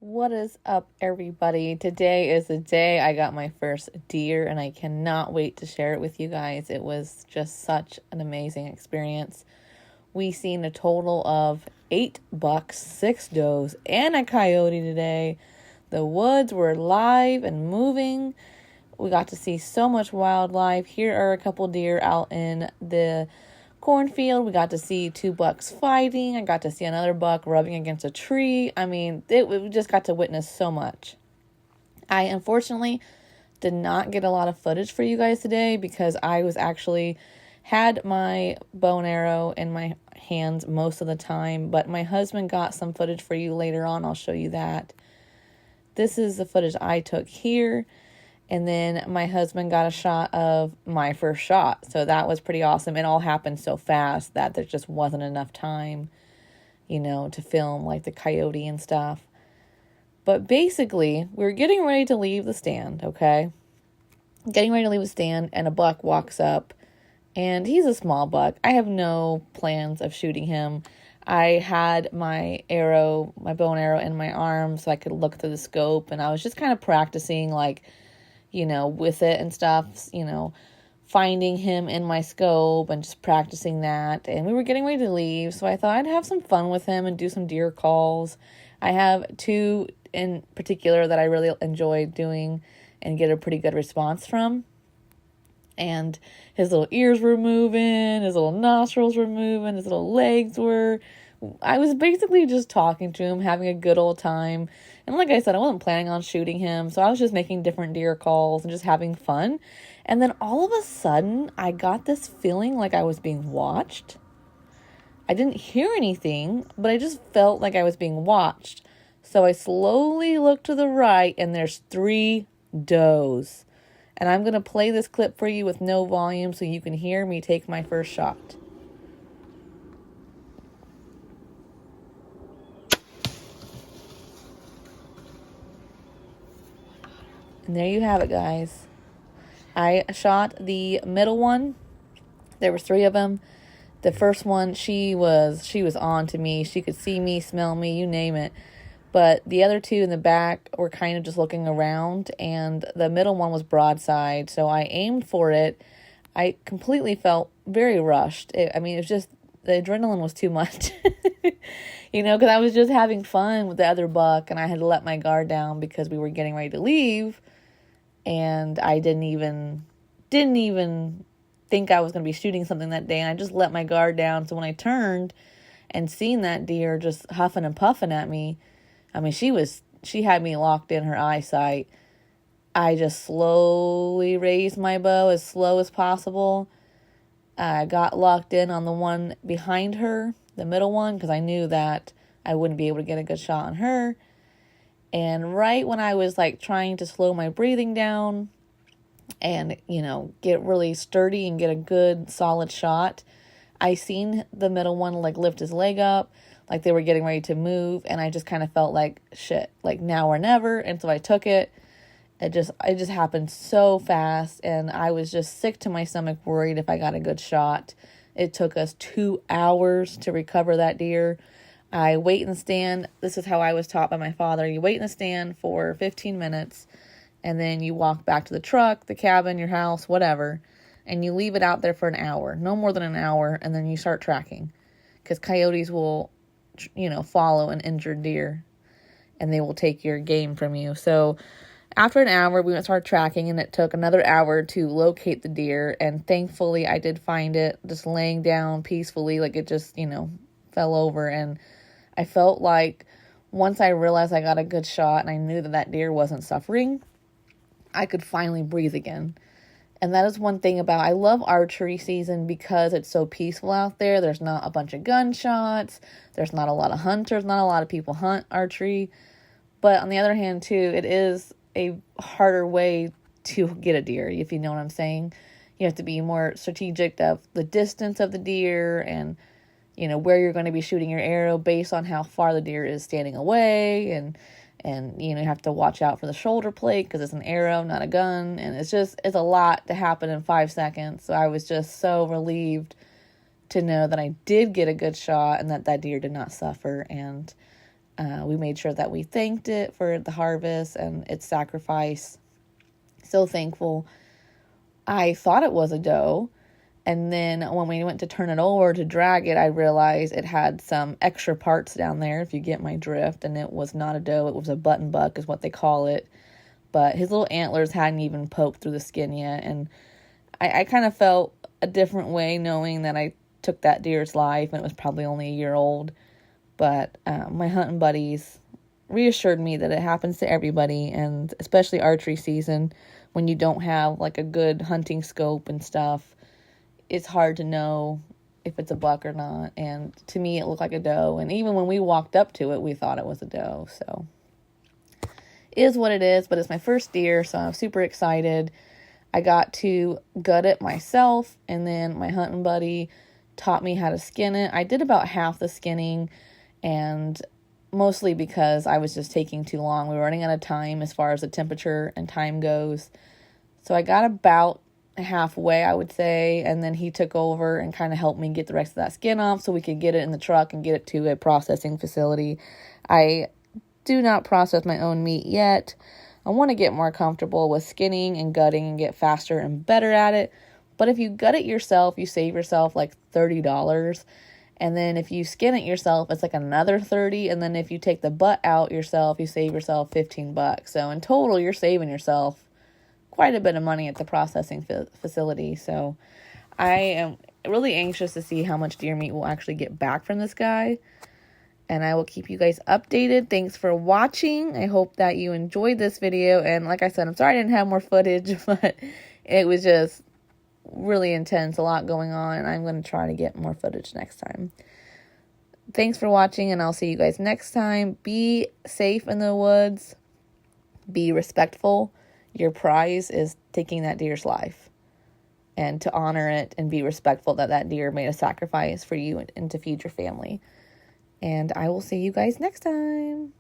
What is up, everybody? Today is the day I got my first deer, and I cannot wait to share it with you guys. It was just such an amazing experience. We seen a total of 8 bucks, 6 does, and a coyote today. The woods were live and moving. We got to see so much wildlife. Here are a couple deer out in the cornfield. We got to see 2 bucks fighting. I got to see another buck rubbing against a tree. I mean, we just got to witness so much. I unfortunately did not get a lot of footage for you guys today because I was actually had my bow and arrow in my hands most of the time, but my husband got some footage for you later on. I'll show you that. This is the footage I took here. And then my husband got a shot of my first shot. So that was pretty awesome. It all happened so fast that there just wasn't enough time, to film like the coyote and stuff. But basically, we were getting ready to leave the stand, okay? Getting ready to leave the stand, and a buck walks up. And he's a small buck. I have no plans of shooting him. I had my bow and arrow in my arm so I could look through the scope. And I was just kind of practicing with it and stuff, finding him in my scope and just practicing that. And we were getting ready to leave, so I thought I'd have some fun with him and do some deer calls. I have 2 in particular that I really enjoy doing and get a pretty good response from. And his little ears were moving, his little nostrils were moving, his little legs were... I was basically just talking to him, having a good old time. And like I said, I wasn't planning on shooting him, so I was just making different deer calls and just having fun. And then all of a sudden, I got this feeling like I was being watched. I didn't hear anything, but I just felt like I was being watched. So I slowly looked to the right, and there's 3 does. And I'm going to play this clip for you with no volume so you can hear me take my first shot. And there you have it, guys. I shot the middle one. There were 3 of them. The first one, she was on to me. She could see me, smell me, you name it. But the other 2 in the back were kind of just looking around, and the middle one was broadside. So I aimed for it. I completely felt very rushed. It was just, the adrenaline was too much. Because I was just having fun with the other buck, and I had to let my guard down because we were getting ready to leave. And I didn't even think I was going to be shooting something that day. And I just let my guard down. So when I turned and seen that deer just huffing and puffing at me, she had me locked in her eyesight. I just slowly raised my bow as slow as possible. I got locked in on the one behind her, the middle one, because I knew that I wouldn't be able to get a good shot on her. And right when I was trying to slow my breathing down and, get really sturdy and get a good solid shot, I seen the middle one lift his leg up, like they were getting ready to move. And I just kind of felt like shit, now or never. And so I took it. It just happened so fast. And I was just sick to my stomach, worried if I got a good shot. It took us 2 hours to recover that deer. I wait in the stand. This is how I was taught by my father. You wait in the stand for 15 minutes, and then you walk back to the truck, the cabin, your house, whatever, and you leave it out there for an hour, no more than an hour, and then you start tracking, because coyotes will, follow an injured deer, and they will take your game from you. So after an hour, we went to start tracking, and it took another hour to locate the deer, and thankfully I did find it just laying down peacefully, it just, fell over. And I felt like once I realized I got a good shot and I knew that deer wasn't suffering, I could finally breathe again. And that is one thing I love archery season because it's so peaceful out there. There's not a bunch of gunshots. There's not a lot of hunters. Not a lot of people hunt archery. But on the other hand, too, it is a harder way to get a deer, if you know what I'm saying. You have to be more strategic of the distance of the deer and where you're going to be shooting your arrow based on how far the deer is standing away. And you have to watch out for the shoulder plate because it's an arrow, not a gun. And it's a lot to happen in 5 seconds. So I was just so relieved to know that I did get a good shot and that deer did not suffer. And We made sure that we thanked it for the harvest and its sacrifice. So thankful. I thought it was a doe. And then when we went to turn it over to drag it, I realized it had some extra parts down there, if you get my drift. And it was not a doe. It was a button buck is what they call it. But his little antlers hadn't even poked through the skin yet. And I kind of felt a different way knowing that I took that deer's life and it was probably only a year old. But my hunting buddies reassured me that it happens to everybody, and especially archery season, when you don't have like a good hunting scope and stuff, it's hard to know if it's a buck or not. And to me, it looked like a doe. And even when we walked up to it, we thought it was a doe. So it is what it is, but it's my first deer, so I'm super excited. I got to gut it myself, and then my hunting buddy taught me how to skin it. I did about half the skinning, and mostly because I was just taking too long. We were running out of time as far as the temperature and time goes. So I got about halfway, I would say, and then he took over and kind of helped me get the rest of that skin off so we could get it in the truck and get it to a processing facility. I do not process my own meat yet. I want to get more comfortable with skinning and gutting and get faster and better at it. But if you gut it yourself, you save yourself like $30. And then if you skin it yourself, it's like another $30. And then if you take the butt out yourself, you save yourself $15. So in total, you're saving yourself quite a bit of money at the processing facility. So I am really anxious to see how much deer meat we'll actually get back from this guy. And I will keep you guys updated. Thanks for watching. I hope that you enjoyed this video. And like I said, I'm sorry I didn't have more footage, but it was just really intense, a lot going on, and I'm going to try to get more footage next time. Thanks for watching, and I'll see you guys next time. Be safe in the woods. Be respectful. Your prize is taking that deer's life, and to honor it and be respectful that that deer made a sacrifice for you and to feed your family. And I will see you guys next time.